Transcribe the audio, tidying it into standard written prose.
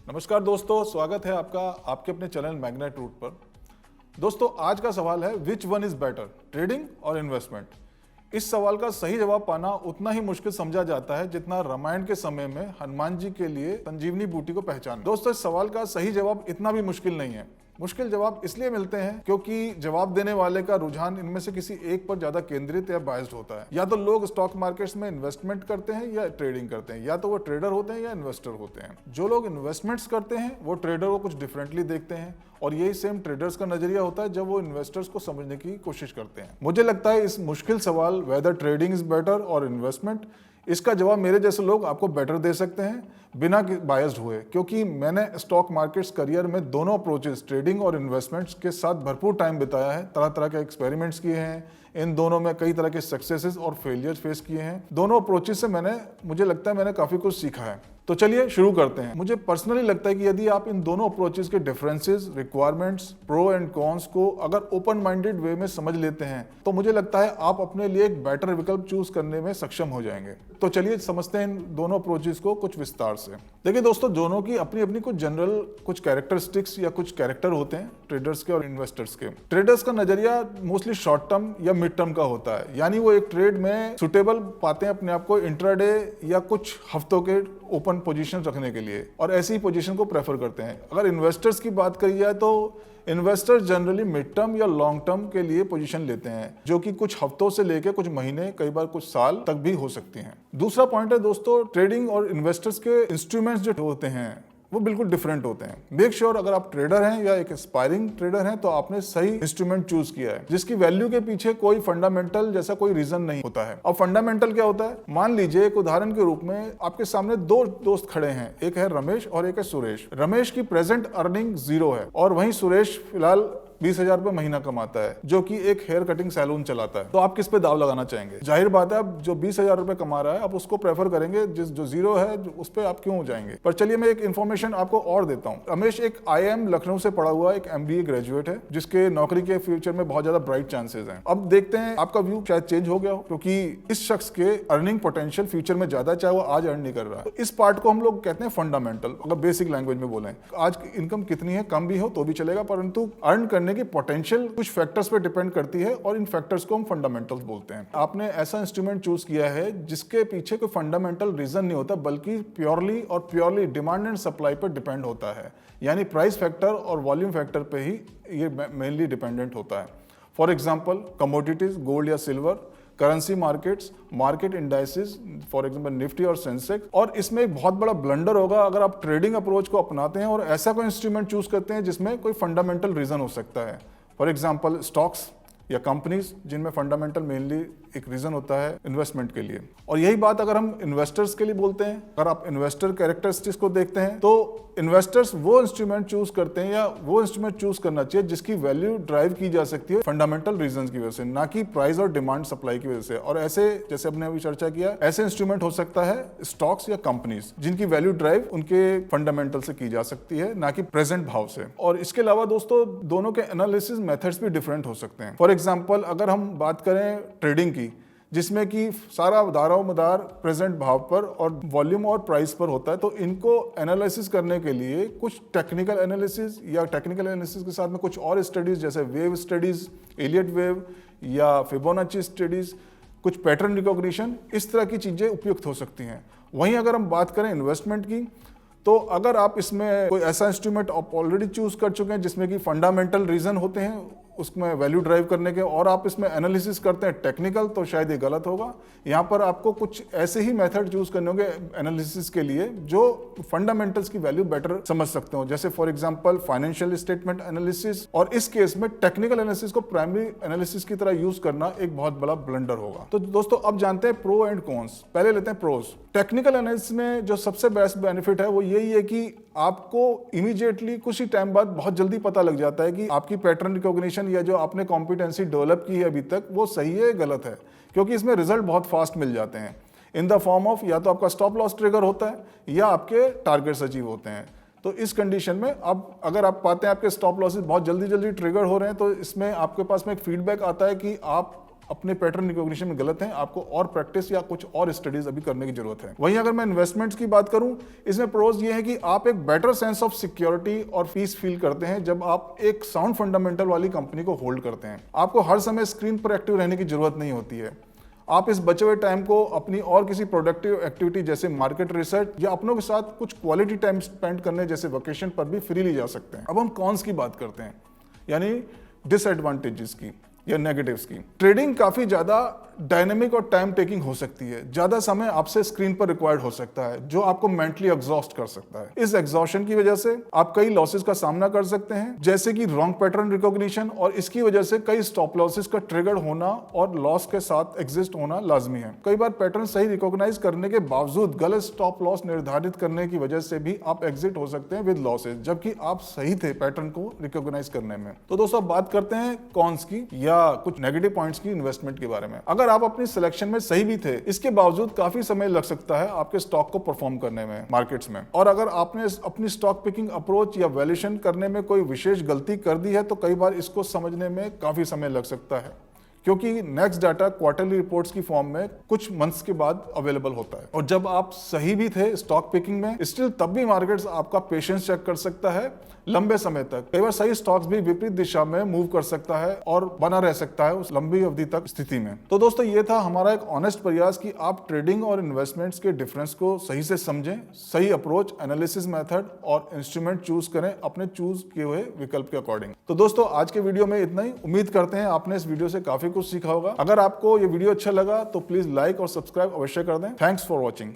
नमस्कार दोस्तों, स्वागत है आपका आपके अपने चैनल मैग्नेट रूट पर। दोस्तों, आज का सवाल है which one is better, trading और इन्वेस्टमेंट। इस सवाल का सही जवाब पाना उतना ही मुश्किल समझा जाता है जितना रामायण के समय में हनुमान जी के लिए संजीवनी बूटी को पहचान। दोस्तों, इस सवाल का सही जवाब इतना भी मुश्किल नहीं है। मुश्किल जवाब इसलिए मिलते हैं क्योंकि जवाब देने वाले का रुझान इनमें से किसी एक पर ज्यादा केंद्रित या बायस्ड होता है। या तो लोग स्टॉक मार्केट्स में इन्वेस्टमेंट करते हैं या ट्रेडिंग करते हैं, या तो वो ट्रेडर होते हैं या इन्वेस्टर होते हैं। जो लोग इन्वेस्टमेंट्स करते हैं वो ट्रेडर को कुछ डिफरेंटली देखते हैं, और यही सेम ट्रेडर्स का नजरिया होता है जब वो इन्वेस्टर्स को समझने की कोशिश करते हैं। मुझे लगता है इस मुश्किल सवाल वेदर ट्रेडिंग इज बेटर और इन्वेस्टमेंट, इसका जवाब मेरे जैसे लोग आपको बेटर दे सकते हैं बिना बायस्ड हुए, क्योंकि मैंने स्टॉक मार्केट्स करियर में दोनों अप्रोचेस ट्रेडिंग और इन्वेस्टमेंट्स के साथ भरपूर टाइम बिताया है। तरह तरह के एक्सपेरिमेंट्स किए हैं, इन दोनों में कई तरह के सक्सेसेस और फेलियर्स फेस किए हैं। दोनों अप्रोचेस से मुझे लगता है मैंने काफी कुछ सीखा है। तो चलिए शुरू करते हैं। मुझे पर्सनली लगता है कि यदि आप इन दोनों अप्रोचेस के differences, requirements, pro and cons को अगर ओपन माइंडेड वे में समझ लेते हैं तो मुझे लगता है आप अपने लिए एक बेटर विकल्प चूज करने में सक्षम हो जाएंगे। तो चलिए समझते हैं इन दोनों अप्रोचेस को कुछ विस्तार से। देखिए दोस्तों, दोनों की अपनी अपनी कुछ जनरल कुछ कैरेक्टरिस्टिक्स या कुछ कैरेक्टर होते हैं ट्रेडर्स के और इन्वेस्टर्स के। ट्रेडर्स का नजरिया मोस्टली शॉर्ट टर्म या मिड टर्म का होता है, यानी वो एक ट्रेड में सुटेबल पाते हैं अपने आप को इंट्राडे या कुछ हफ्तों के ओपन पोजीशन रखने के लिए, और ऐसी पोजीशन को प्रेफर करते हैं। अगर इन्वेस्टर्स की बात करी जाए तो इन्वेस्टर्स जनरली मिड टर्म या लॉन्ग टर्म के लिए पोजीशन लेते हैं, जो कि कुछ हफ्तों से लेकर कुछ महीने, कई बार कुछ साल तक भी हो सकती हैं। दूसरा पॉइंट है दोस्तों, ट्रेडिंग और इन्वेस्टर्स के इंस्ट्रूमेंट्स जो होते हैं वो बिल्कुल डिफरेंट होते हैं। मेक श्योर अगर आप ट्रेडर हैं या एक एस्पायरिंग ट्रेडर हैं तो आपने सही इंस्ट्रूमेंट चूज किया है जिसकी वैल्यू के पीछे कोई फंडामेंटल जैसा कोई रीजन नहीं होता है। अब फंडामेंटल क्या होता है? मान लीजिए एक उदाहरण के रूप में आपके सामने दो दोस्त खड़े हैं, एक है रमेश और एक है सुरेश। रमेश की प्रेजेंट अर्निंग 0 है और वहीं सुरेश फिलहाल 20,000 रुपए महीना कमाता है, जो कि एक हेयर कटिंग सैलून चलाता है। तो आप किस पे दाव लगाना चाहेंगे? जाहिर बात है, आप जो 20,000 रुपए कमा रहा है आप उसको प्रेफर करेंगे, जो 0 है उस पे आप क्यों जाएंगे? पर चलिए मैं एक इन्फॉर्मेशन आपको और देता हूँ। रमेश एक IIM लखनऊ से पढ़ा हुआ एक MBA ग्रेजुएट है, जिसके नौकरी के फ्यूचर में बहुत ज्यादा ब्राइट चांसेस हैं। अब देखते हैं, आपका व्यू शायद चेंज हो गया हो, क्योंकि इस शख्स के अर्निंग पोटेंशियल फ्यूचर में ज्यादा, चाहे वो आज अर्न नहीं कर रहा है। तो इस पार्ट को हम लोग कहते हैं फंडामेंटल। अगर बेसिक लैंग्वेज में बोलें, आज की इनकम कितनी है, कम भी हो तो भी चलेगा, परंतु अर्न करने की पोटेंशियल कुछ फैक्टर्स पे डिपेंड करती है और इन फैक्टर्स को हम फंडामेंटल्स बोलते हैं। आपने ऐसा इंस्ट्रूमेंट चूज किया है जिसके पीछे कोई फंडामेंटल रीजन नहीं होता, बल्कि प्योरली डिमांड एंड सप्लाई पर डिपेंड होता है, यानी प्राइस फैक्टर और वॉल्यूम फैक्टर पे ही ये मेनली डिपेंडेंट होता है। फॉर एग्जांपल कमोडिटीज, गोल्ड या silver, currency markets, market indices, for example Nifty और सेंसेक्स। और इसमें एक बहुत बड़ा ब्लंडर होगा अगर आप ट्रेडिंग अप्रोच को अपनाते हैं और ऐसा कोई इंस्ट्रूमेंट चूज करते हैं जिसमें कोई फंडामेंटल रीजन हो सकता है। फॉर एग्जाम्पल स्टॉक्स या कंपनीज, जिनमें फंडामेंटल मेनली एक रीजन होता है इन्वेस्टमेंट के लिए। और यही बात अगर हम इन्वेस्टर्स के लिए बोलते हैं, अगर आप इन्वेस्टर कैरेक्टरिस्टिक्स को देखते हैं तो इन्वेस्टर्स वो इंस्ट्रूमेंट चूज करते हैं या वो इंस्ट्रूमेंट चूज करना चाहिए जिसकी वैल्यू ड्राइव की जा सकती है फंडामेंटल रीजंस की वजह से, ना कि प्राइस और डिमांड सप्लाई की वजह से। और ऐसे, जैसे हमने अभी चर्चा किया, ऐसे इंस्ट्रूमेंट हो सकता है स्टॉक्स या कंपनीज जिनकी वैल्यू ड्राइव उनके फंडामेंटल से की जा सकती है, ना कि प्रेजेंट भाव से। और इसके अलावा दोस्तों, दोनों के एनालिसिस मेथड्स भी डिफरेंट हो सकते हैं। फॉर एग्जाम्पल अगर हम बात करें ट्रेडिंग की, जिसमें कि सारा दारोमदार प्रेजेंट भाव पर और वॉल्यूम और प्राइस पर होता है, तो इनको एनालिसिस करने के लिए कुछ टेक्निकल एनालिसिस या टेक्निकल एनालिसिस के साथ में कुछ और स्टडीज जैसे वेव स्टडीज, एलियट वेव या फिबोनाची स्टडीज, कुछ पैटर्न रिकॉग्निशन, इस तरह की चीजें उपयुक्त हो सकती हैं। वहीं अगर हम बात करें इन्वेस्टमेंट की, तो अगर आप इसमें कोई ऐसा इंस्ट्रूमेंट आप ऑलरेडी चूज कर चुके हैं जिसमें कि फंडामेंटल रीजन होते हैं उसमें वैल्यू ड्राइव करने के, और आप इसमें एनालिसिस करते हैं टेक्निकल, तो शायद ये गलत होगा। यहाँ पर आपको कुछ ऐसे ही मेथड चूज करने होंगे एनालिसिस के लिए जो फंडामेंटल्स की वैल्यू बेटर समझ सकते हो, जैसे for example financial statement analysis. और इस केस में टेक्निकल एनालिसिस को प्राइमरी एनालिसिस की तरह यूज करना एक बहुत बड़ा ब्लंडर होगा। तो दोस्तों अब जानते हैं प्रो एंड कॉन्स। पहले लेते हैं प्रोज। टेक्निकल एनालिसिस में जो सबसे बेस्ट बेनिफिट है वो यही है कि आपको इमीडिएटली कुछ ही टाइम बाद बहुत जल्दी पता लग जाता है कि आपकी पैटर्न रिकॉग्निशन या जो आपने कॉम्पिटेंसी डेवलप की है अभी तक वो सही है गलत है, क्योंकि इसमें रिजल्ट बहुत फास्ट मिल जाते हैं इन द फॉर्म ऑफ या तो आपका स्टॉप लॉस ट्रिगर होता है या आपके टारगेट्स अचीव होते हैं। तो इस कंडीशन में अब अगर आप पाते हैं आपके स्टॉप लॉसेस बहुत जल्दी ट्रिगर हो रहे हैं, तो इसमें आपके पास में एक फीडबैक आता है कि आप अपने पैटर्न रिकॉग्निशन में गलत हैं, आपको और प्रैक्टिस या कुछ और स्टडीज अभी करने की जरूरत है। वहीं अगर मैं इन्वेस्टमेंट्स की बात करूं, इसमें प्रोज ये है कि आप एक बेटर सेंस ऑफ सिक्योरिटी और पीस फील करते हैं जब आप एक साउंड फंडामेंटल वाली कंपनी को होल्ड करते हैं। आपको हर समय स्क्रीन पर एक्टिव रहने की जरूरत नहीं होती है। आप इस बचे हुए टाइम को अपनी और किसी प्रोडक्टिव एक्टिविटी जैसे मार्केट रिसर्च या अपनों के साथ कुछ क्वालिटी टाइम स्पेंड करने जैसे वेकेशन पर भी फ्रीली जा सकते हैं। अब हम कॉन्स की बात करते हैं, यानी डिसएडवांटेजेस की या नेगेटिव्स की। ट्रेडिंग काफी ज्यादा डायनेमिक और टाइम टेकिंग हो सकती है। ज्यादा समय आपसे स्क्रीन पर रिक्वायर्ड हो सकता है, जो आपको मेंटली एग्जॉस्ट कर सकता है। इस एग्जॉस्शन की वजह से आप कई लॉसेस का सामना कर सकते हैं, जैसे कि रॉन्ग पैटर्न रिकॉग्निशन, और इसकी वजह से कई स्टॉप लॉसेस का ट्रिगर होना और लॉस के साथ एग्जिस्ट होना लाजमी है। कई बार पैटर्न सही रिकॉग्नाइज करने के बावजूद गलत स्टॉप लॉस निर्धारित करने की वजह से भी आप एग्जिट हो सकते हैं विद लॉसेज, जबकि आप सही थे पैटर्न को रिकॉग्नाइज करने में। तो दोस्तों अब बात करते हैं कॉन्स की या कुछ नेगेटिव पॉइंट्स की इन्वेस्टमेंट के बारे में। अगर आप अपनी सिलेक्शन में सही भी थे, इसके बावजूद काफी समय लग सकता है आपके स्टॉक को परफॉर्म करने में मार्केट्स में। और अगर आपने अपनी स्टॉक पिकिंग अप्रोच या वैल्यूएशन करने में कोई विशेष गलती कर दी है, तो कई बार इसको समझने में काफी समय लग सकता है, क्योंकि नेक्स्ट डाटा क्वार्टरली रिपोर्ट्स की फॉर्म में कुछ मंथ्स के बाद अवेलेबल होता है। और जब आप सही भी थे स्टॉक पिकिंग में, स्टिल तब भी मार्केट्स आपका पेशेंस चेक कर सकता है लंबे समय तक। कई बार सही स्टॉक्स भी विपरीत दिशा में मूव कर सकता है और बना रह सकता है उस लंबी अवधि तक स्थिति में। तो दोस्तों ये था हमारा एक ऑनेस्ट प्रयास कि आप ट्रेडिंग और इन्वेस्टमेंट्स के डिफरेंस को सही से समझें, सही अप्रोच, एनालिसिस मेथड और इंस्ट्रूमेंट चूज करें अपने चूज किए हुए विकल्प के अकॉर्डिंग। तो दोस्तों आज के वीडियो में इतना ही। उम्मीद करते हैं आपने इस वीडियो से काफी कुछ सीखा होगा। अगर आपको ये वीडियो अच्छा लगा तो प्लीज लाइक और सब्सक्राइब अवश्य कर दें। Thanks for watching.